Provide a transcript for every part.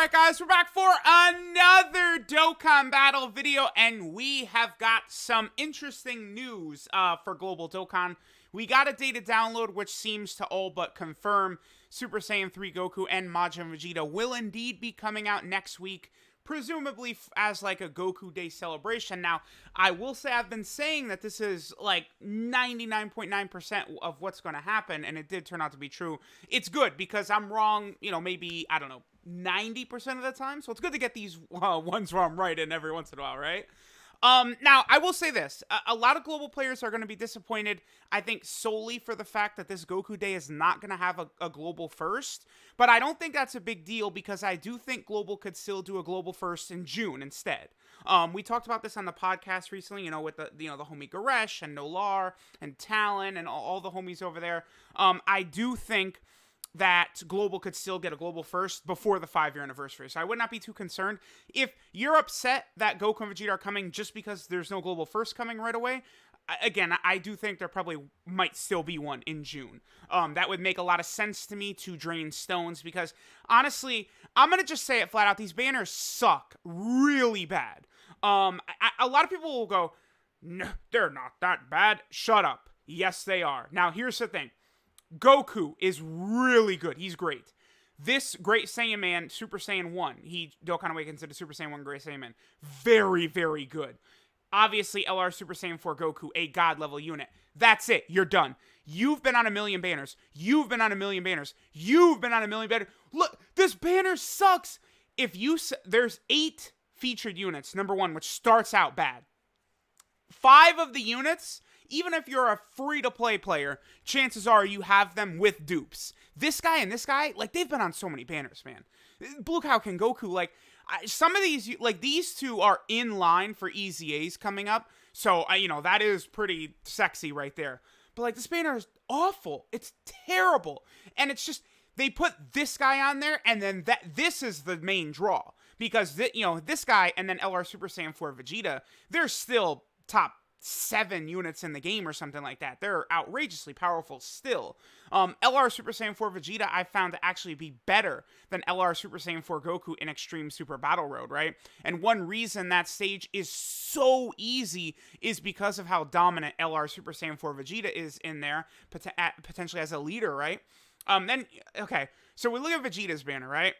Alright guys, we're back for another Dokkan Battle video, and we have got some interesting news for Global Dokkan. We got a data download which seems to all but confirm Super Saiyan 3 Goku and Majin Vegeta will indeed be coming out next week, presumably as like a Goku Day celebration. Now, I will say I've been saying that this is like 99.9% of what's going to happen, and it did turn out to be true. It's good because I'm wrong, maybe, I don't know, 90% of the time. So it's good to get these ones where I'm right in every once in a while, right? Now, I will say this. A lot of global players are going to be disappointed, I think, solely for the fact that this Goku Day is not going to have a global first. But I don't think that's a big deal because I do think global could still do a global first in June instead. We talked about this on the podcast recently, with the homie Goresh and Nolar and Talon and all the homies over there. I do think that global could still get a global first before the 5-year anniversary. So I would not be too concerned. If you're upset that Goku and Vegeta are coming just because there's no global first coming right away, again, I do think there probably might still be one in June. That would make a lot of sense to me to drain stones because, honestly, I'm going to just say it flat out. These banners suck really bad. A lot of people will go, no, they're not that bad. Shut up. Yes, they are. Now, here's the thing. Goku is really good. He's great. This Great Saiyan Man, Super Saiyan 1, Dokkan Awakens into Super Saiyan 1 Great Saiyan Man. Very, very good. Obviously, LR Super Saiyan 4 Goku, a god level unit. That's it. You're done. You've been on a million banners. You've been on a million banners. You've been on a million banners. Look, this banner sucks. There's 8 featured units, number 1, which starts out bad. 5 of the units, even if you're a free-to-play player, chances are you have them with dupes. This guy and this guy, they've been on so many banners, man. Blue Cow King Goku, some of these, these two are in line for EZAs coming up. So, that is pretty sexy right there. But, this banner is awful. It's terrible. And it's just, they put this guy on there, and then this is the main draw. Because, this guy and then LR Super Saiyan 4 Vegeta, they're still top 7 units in the game or something like that. They're outrageously powerful still. LR Super Saiyan 4 Vegeta I found to actually be better than LR Super Saiyan 4 Goku in Extreme Super Battle Road, right? And one reason that stage is so easy is because of how dominant LR Super Saiyan 4 Vegeta is in there, potentially as a leader, right? So we look at Vegeta's banner, right?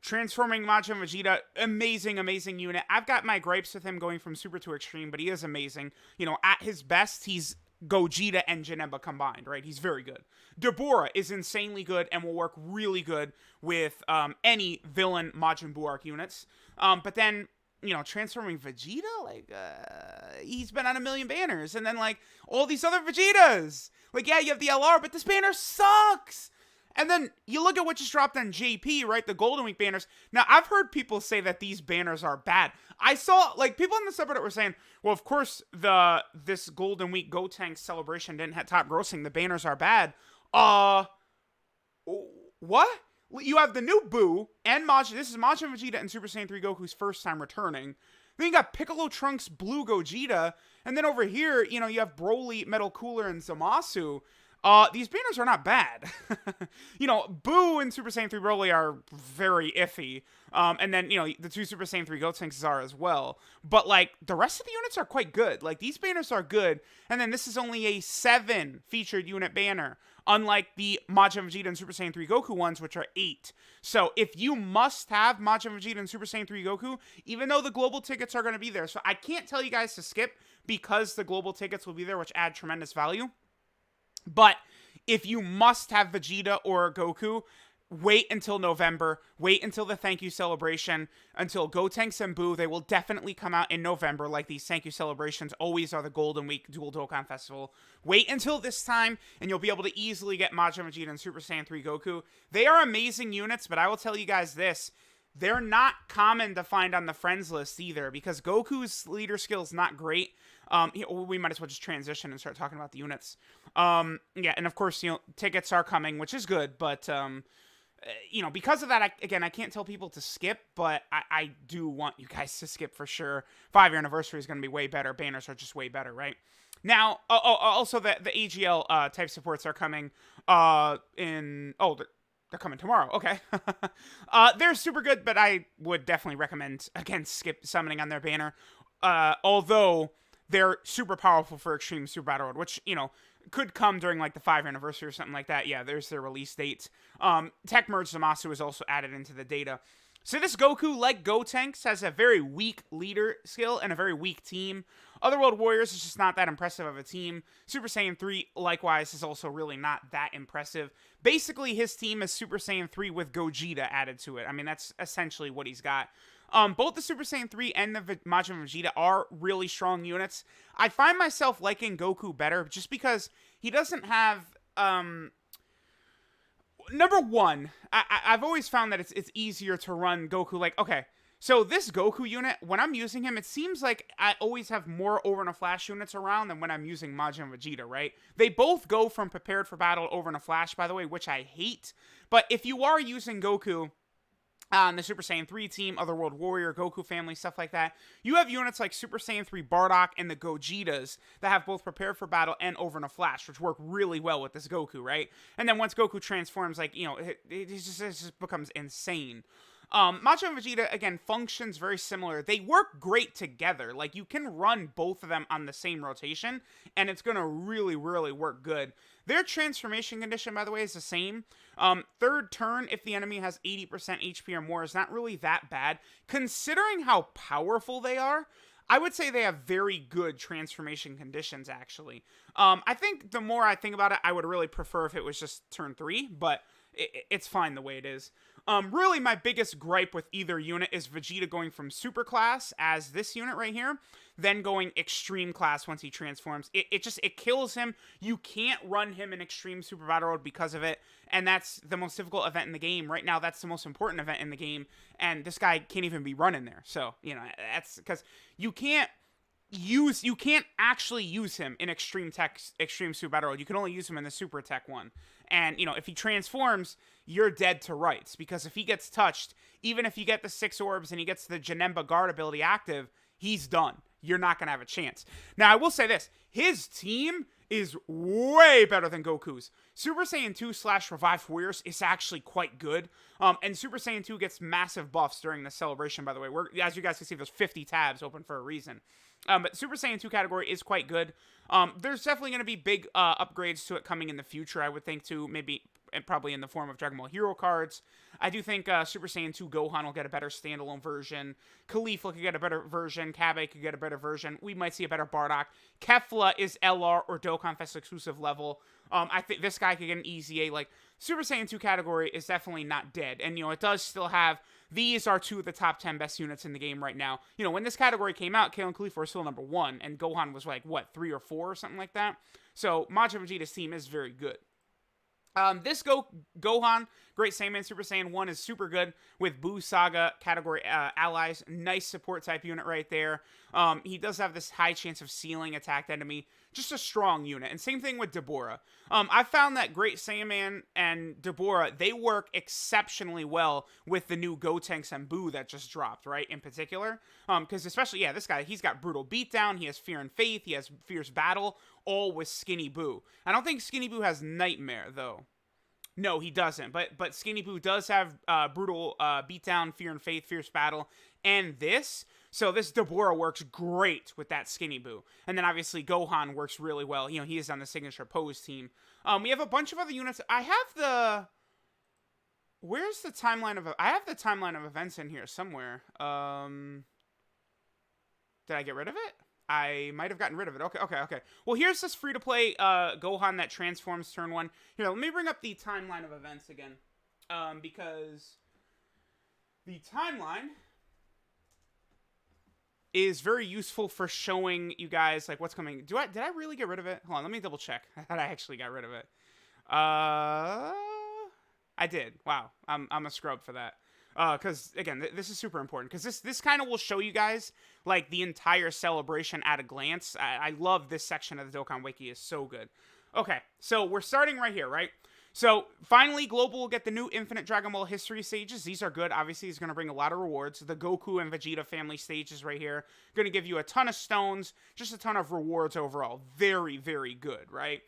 Transforming Majin Vegeta, amazing, amazing unit. I've got my gripes with him going from Super to Extreme, but he is amazing. At his best, he's Gogeta and Janemba combined, right? He's very good. Dabura is insanely good and will work really good with any villain Majin Buu arc units. But then, transforming Vegeta, he's been on a million banners. And then, all these other Vegetas. Yeah, you have the LR, but this banner sucks. And then you look at what just dropped on JP, right? The Golden Week banners. Now, I've heard people say that these banners are bad. I saw, people in the subreddit were saying, well, of course, this Golden Week Gotenks celebration didn't have top grossing. The banners are bad. What? You have the new Buu and Majin. This is Majin Vegeta and Super Saiyan 3 Goku's first time returning. Then you got Piccolo Trunks Blue Gogeta. And then over here, you have Broly, Metal Cooler, and Zamasu. These banners are not bad. Buu and Super Saiyan 3 Broly are very iffy. And then, the 2 Super Saiyan 3 Gotenks are as well. But, the rest of the units are quite good. These banners are good. And then this is only a 7 featured unit banner. Unlike the Majin Vegeta and Super Saiyan 3 Goku ones, which are 8. So, if you must have Majin Vegeta and Super Saiyan 3 Goku, even though the global tickets are going to be there. So, I can't tell you guys to skip because the global tickets will be there, which add tremendous value. But if you must have Vegeta or Goku, wait until November. Wait until the thank you celebration. Until Gotenks and Buu, they will definitely come out in November, like these thank you celebrations always are the Golden Week Dual Dokkan Festival. Wait until this time, and you'll be able to easily get Majin Vegeta and Super Saiyan 3 Goku. They are amazing units, but I will tell you guys this. They're not common to find on the friends list either, because Goku's leader skill is not great. We might as well just transition and start talking about the units. Yeah, and of course, tickets are coming, which is good, but, because of that, I can't tell people to skip, but I do want you guys to skip for sure. 5-year anniversary is going to be way better. Banners are just way better, right? Now, also the AGL type supports are coming they're coming tomorrow. Okay. They're super good, but I would definitely recommend, again, skip summoning on their banner. Although they're super powerful for Extreme Super Battle Road, which, could come during like the 5th anniversary or something like that. Yeah, there's their release dates. Tech Merge Zamasu is also added into the data. So this Goku, like Gotenks, has a very weak leader skill and a very weak team. Otherworld Warriors is just not that impressive of a team. Super Saiyan 3, likewise, is also really not that impressive. Basically, his team is Super Saiyan 3 with Gogeta added to it. I mean, that's essentially what he's got. Both the Super Saiyan 3 and the Majin Vegeta are really strong units. I find myself liking Goku better just because he doesn't have... Number one, I've always found that it's easier to run Goku. Like, okay, so this Goku unit, when I'm using him, it seems like I always have more Over in a Flash units around than when I'm using Majin Vegeta, right? They both go from Prepared for Battle Over in a Flash, by the way, which I hate. But if you are using Goku on the Super Saiyan 3 team, Otherworld Warrior, Goku family, stuff like that, you have units like Super Saiyan 3 Bardock and the Gogetas that have both Prepared for Battle and Over in a Flash, which work really well with this Goku, right? And then once Goku transforms, like, it just becomes insane. Majin Vegeta, again, functions very similar. They work great together. Like, you can run both of them on the same rotation, and it's going to really, really work good. Their transformation condition, by the way, is the same. Third turn, if the enemy has 80% HP or more, is not really that bad. Considering how powerful they are, I would say they have very good transformation conditions, actually. I think the more I think about it, I would really prefer if it was just turn 3, but it's fine the way it is. Really, my biggest gripe with either unit is Vegeta going from Super Class as this unit right here, then going Extreme Class once he transforms. It kills him. You can't run him in Extreme Super Battle Road because of it, and that's the most difficult event in the game. Right now, that's the most important event in the game, and this guy can't even be running there. So, that's because you can't actually use him in Extreme Super Battle Road. You can only use him in the Super Tech one. And, if he transforms, you're dead to rights. Because if he gets touched, even if you get the 6 orbs and he gets the Janemba Guard ability active, he's done. You're not going to have a chance. Now, I will say this. His team is way better than Goku's. Super Saiyan 2 / Revived Warriors is actually quite good. And Super Saiyan 2 gets massive buffs during the celebration, by the way. As you guys can see, there's 50 tabs open for a reason. But Super Saiyan 2 category is quite good. There's definitely going to be big upgrades to it coming in the future, I would think, too. Maybe, and probably in the form of Dragon Ball Hero cards. I do think Super Saiyan 2 Gohan will get a better standalone version. Caulifla could get a better version. Kabe could get a better version. We might see a better Bardock. Kefla is LR or Dokkan Fest exclusive level. I think this guy could get an easy A. Like, Super Saiyan 2 category is definitely not dead. And, it does still have... These are 2 of the top 10 best units in the game right now. When this category came out, Kale and Caulifla were still number 1, and Gohan was like, 3 or 4 or something like that? So, Majin Vegeta's team is very good. This Gohan, Great Saiyaman Super Saiyan 1 is super good with Buu Saga category allies. Nice support type unit right there. He does have this high chance of sealing attacked enemy. Just a strong unit. And same thing with Dabura. I found that Great Saiyaman and Dabura, they work exceptionally well with the new Gotenks and Buu that just dropped, right? In particular. Because especially, this guy, he's got Brutal Beatdown, he has Fear and Faith, he has Fierce Battle, all with Skinny Buu. I don't think Skinny Buu has Nightmare, though. No, he doesn't. But Skinny Buu does have Brutal Beatdown, Fear and Faith, Fierce Battle, and this. So this Dabura works great with that Skinny Buu. And then obviously Gohan works really well. He is on the Signature Pose team. We have a bunch of other units. I have the... Where's the timeline of... I have the timeline of events in here somewhere. Did I get rid of it? I might have gotten rid of it. Okay. Well, here's this free-to-play Gohan that transforms turn 1. Here, let me bring up the timeline of events again. Because the timeline is very useful for showing you guys, like, what's coming. Did I really get rid of it? Hold on, let me double check. I thought I actually got rid of it. I did. Wow. I'm a scrub for that. Because, again, this is super important. Because this kind of will show you guys, like, the entire celebration at a glance. I love this section of the Dokkan Wiki. It's so good. Okay, so we're starting right here, right? So, finally, Global will get the new Infinite Dragon Ball History stages. These are good. Obviously, it's going to bring a lot of rewards. The Goku and Vegeta family stages right here. Going to give you a ton of stones. Just a ton of rewards overall. Very, very good, right?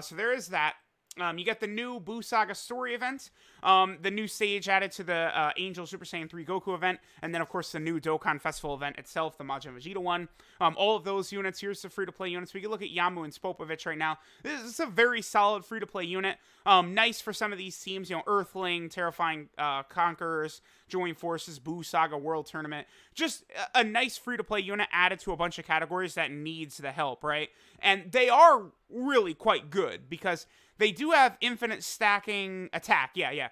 So, there is that. You get the new Buu Saga story event, the new stage added to the Angel Super Saiyan 3 Goku event, and then, of course, the new Dokkan Festival event itself, the Majin Vegeta one. All of those units, here's the free-to-play units. We can look at Yamu and Spopovich right now. This is a very solid free-to-play unit. Nice for some of these teams, Earthling, Terrifying Conquerors, Join Forces, Buu Saga World Tournament. Just a nice free-to-play unit added to a bunch of categories that needs the help, right? And they are really quite good because they do have infinite stacking attack. Yeah.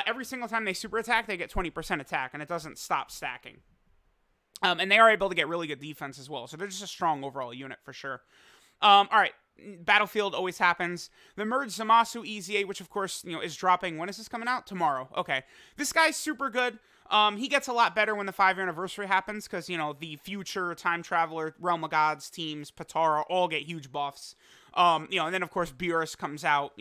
Every single time they super attack, they get 20% attack, and it doesn't stop stacking. And they are able to get really good defense as well. So they're just a strong overall unit for sure. All right. Battlefield always happens. The merged Zamasu EZA, which of course, is dropping. When is this coming out? Tomorrow. Okay. This guy's super good. He gets a lot better when the 5-year anniversary happens because, the future Time Traveler, Realm of Gods teams, Patara, all get huge buffs. And then, of course, Beerus comes out.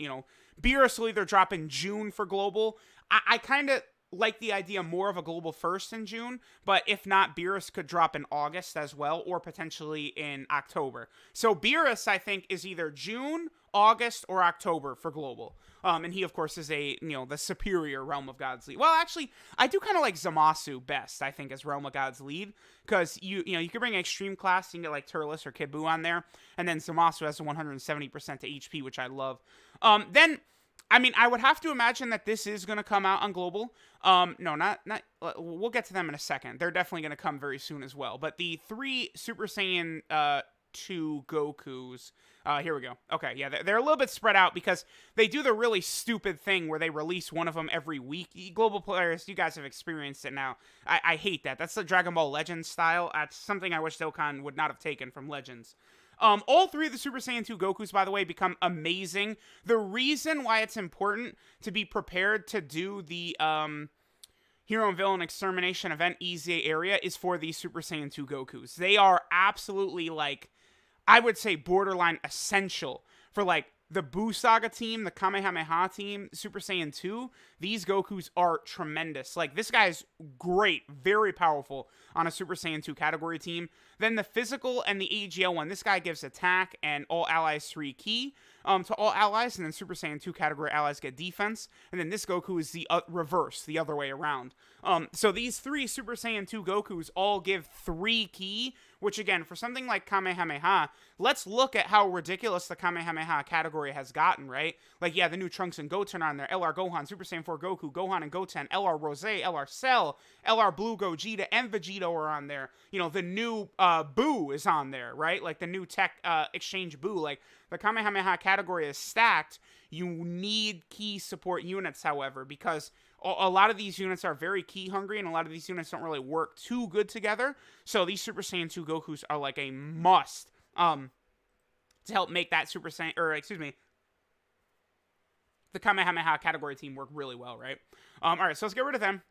Beerus will either drop in June for Global. I kind of like the idea more of a Global first in June, but if not, Beerus could drop in August as well, or potentially in October. So Beerus, I think, is either June, August, or October for Global. And he, of course, is the superior Realm of Gods lead. Well, actually, I do kind of like Zamasu best, I think, as Realm of Gods lead, because you can bring Extreme Class, you can get like Turles or Kid Buu on there, and then Zamasu has a 170% to HP, which I love. Then, I would have to imagine that this is going to come out on Global. No, not. We'll get to them in a second. They're definitely going to come very soon as well. But the 3 Super Saiyan 2 Gokus. Here we go. Okay, yeah, they're a little bit spread out because they do the really stupid thing where they release one of them every week. Global players, you guys have experienced it now. I hate that. That's the Dragon Ball Legends style. That's something I wish Dokkan would not have taken from Legends. All 3 of the Super Saiyan 2 Gokus, by the way, become amazing. The reason why it's important to be prepared to do the Hero and Villain Extermination event EZA area is for these Super Saiyan 2 Gokus. They are absolutely, I would say borderline essential for, the Buu Saga team, the Kamehameha team, Super Saiyan 2. These Gokus are tremendous. This guy's great, very powerful on a Super Saiyan 2 category team. Then the physical and the AGL one, this guy gives attack and all allies 3 ki to all allies, and then Super Saiyan 2 category allies get defense. And then this Goku is the reverse, the other way around. So these 3 Super Saiyan 2 Gokus all give 3 ki, which again, for something like Kamehameha, let's look at how ridiculous the Kamehameha category has gotten, right? The new Trunks and Goten are on there, LR Gohan, Super Saiyan 4 Goku, Gohan and Goten, LR Rose, LR Cell, LR Blue Gogeta, and Vegito are on there. The new Buu is on there, right? The new tech exchange Buu. The Kamehameha category is stacked. You need key support units, however, because a lot of these units are very key hungry, and a lot of these units don't really work too good together. So these Super Saiyan 2 Gokus are a must to help make that the Kamehameha category team work really well, right? All right, so let's get rid of them.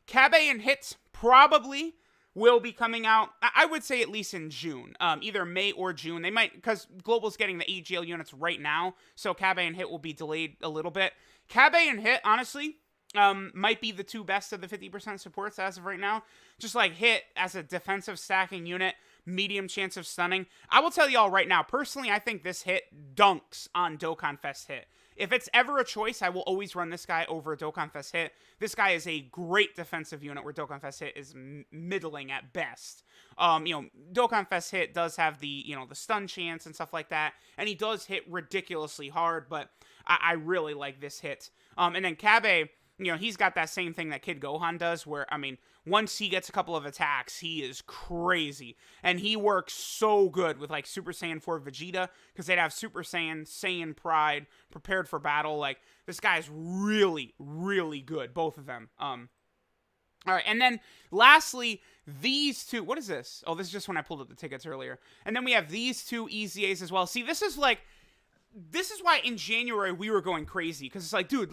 Kabe and Hit probably will be coming out, I would say at least in June, either May or June. They might, because Global's getting the AGL units right now, so Kabe and Hit will be delayed a little bit. Kabe and Hit, honestly, might be the 2 best of the 50% supports as of right now. Just Hit as a defensive stacking unit, medium chance of stunning. I will tell y'all right now, personally, I think this Hit dunks on Dokkan Fest Hit. If it's ever a choice, I will always run this guy over Dokkan Fest Hit. This guy is a great defensive unit where Dokkan Fest Hit is middling at best. Dokkan Fest Hit does have the stun chance and stuff like that, and he does hit ridiculously hard, but I really like this Hit. And then Kabe, he's got that same thing that Kid Gohan does where, once he gets a couple of attacks, he is crazy. And he works so good with, Super Saiyan 4 Vegeta, because they'd have Super Saiyan, Saiyan Pride, prepared for battle. This guy's really, really good, both of them. All right, and then, lastly, these 2, what is this? Oh, this is just when I pulled up the tickets earlier. And then we have these 2 EZAs as well. See, this is why in January we were going crazy, because it's dude,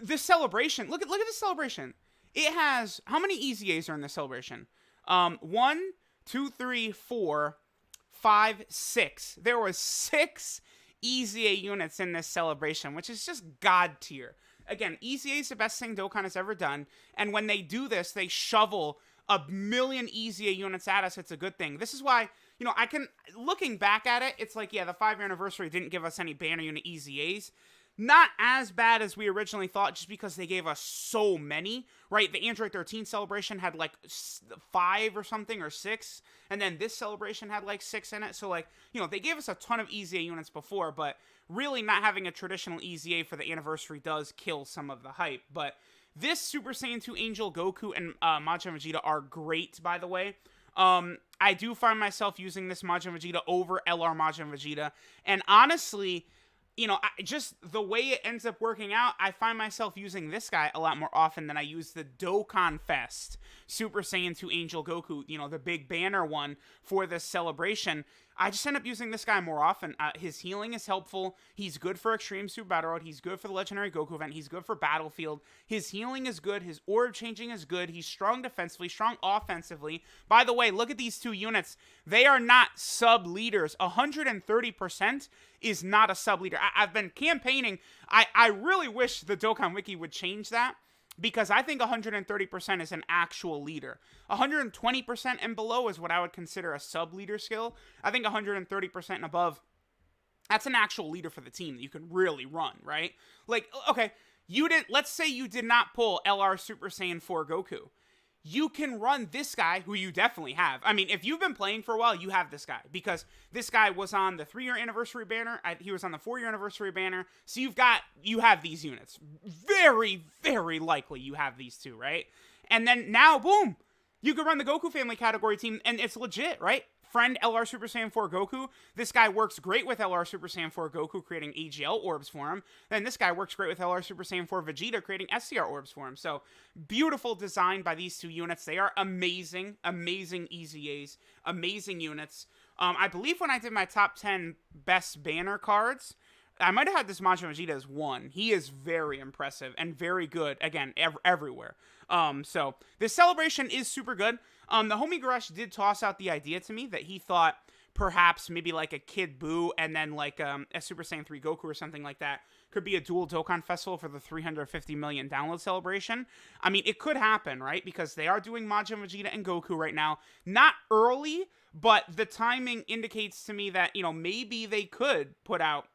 this celebration, look at this celebration. It has, how many EZAs are in this celebration? 1, 2, 3, 4, 5, 6. There was 6 EZA units in this celebration, which is just god tier. Again, EZA is the best thing Dokkan has ever done, and when they do this, they shovel a million EZA units at us. It's a good thing. This is why, looking back at it, it's the 5-year anniversary didn't give us any banner unit EZAs. not as bad as we originally thought, just because they gave us so many, right? The Android 13 celebration had like 5 or something, or 6, and then this celebration had like 6 in it. So like, they gave us a ton of EZA units before, but really not having a traditional EZA for the anniversary does kill some of the hype. But this Super Saiyan 2 Angel Goku and Majin Vegeta are great, by the way. I do find myself using this Majin Vegeta over LR Majin Vegeta, and honestly, just the way it ends up working out, I find myself using this guy a lot more often than I use the Dokkan Fest Super Saiyan 2 Angel Goku, the big banner one for this celebration. I just end up using this guy more often. His healing is helpful. He's good for Extreme Super Battle Road. He's good for the Legendary Goku event. He's good for Battlefield. His healing is good. His orb changing is good. He's strong defensively, strong offensively. By the way, look at these 2 units. They are not sub-leaders. 130% is not a sub-leader. I've been campaigning. I really wish the Dokkan Wiki would change that, because I think 130% is an actual leader. 120% and below is what I would consider a sub-leader skill. I think 130% and above, that's an actual leader for the team that you can really run, right? Like, okay, let's say you did not pull LR Super Saiyan 4 Goku. You can run this guy, who you definitely have. I mean, if you've been playing for a while, you have this guy, because this guy was on the 3-year anniversary banner. He was on the 4-year anniversary banner. So you have these units. Very, very likely you have these 2, right? And then now, boom, you can run the Goku family category team, and it's legit, right? Friend LR Super Saiyan 4 Goku. This guy works great with LR Super Saiyan 4 Goku, creating AGL orbs for him. Then this guy works great with LR Super Saiyan 4 Vegeta, creating SCR orbs for him. So, beautiful design by these 2 units. They are amazing, amazing EZAs, amazing units. I believe when I did my top 10 best banner cards, I might have had this Majin Vegeta as 1. He is very impressive and very good, again, everywhere. So, this celebration is super good. The homie Goresh did toss out the idea to me that he thought perhaps maybe like a Kid Buu and then like a Super Saiyan 3 Goku or something like that could be a dual Dokkan Festival for the 350 million download celebration. I mean, it could happen, right? Because they are doing Majin Vegeta and Goku right now. Not early, but the timing indicates to me that, maybe they could put out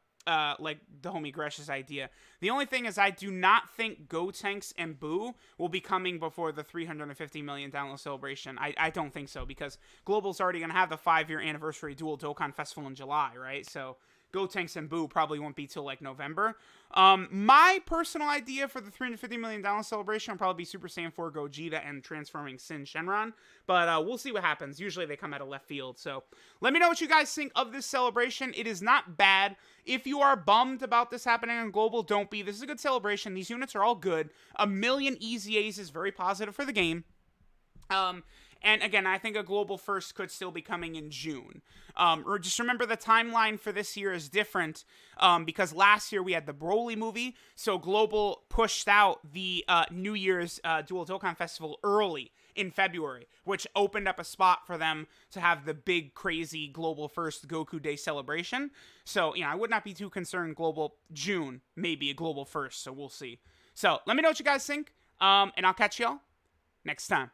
like the homie Gresh's idea. The only thing is, I do not think Gotenks and Buu will be coming before the 350 million download celebration. I don't think so, because Global's already going to have the 5-year anniversary dual Dokkan Festival in July, right? So Gotenks and Buu probably won't be till like November. My personal idea for the 350 million download celebration will probably be Super Saiyan 4 Gogeta and transforming Sin Shenron, but we'll see what happens. Usually they come out of left field. So let me know what you guys think of this celebration. It is not bad. If you are bummed about this happening on Global, don't be. This is a good celebration. These units are all good. 1 million EZAs is very positive for the game. And again, I think a Global First could still be coming in June. Or just remember, the timeline for this year is different, because last year we had the Broly movie, so Global pushed out the New Year's Dual Dokkan Festival early in February, which opened up a spot for them to have the big, crazy Global First Goku Day celebration. So, I would not be too concerned. Global June, maybe a Global First, so we'll see. So, let me know what you guys think, and I'll catch y'all next time.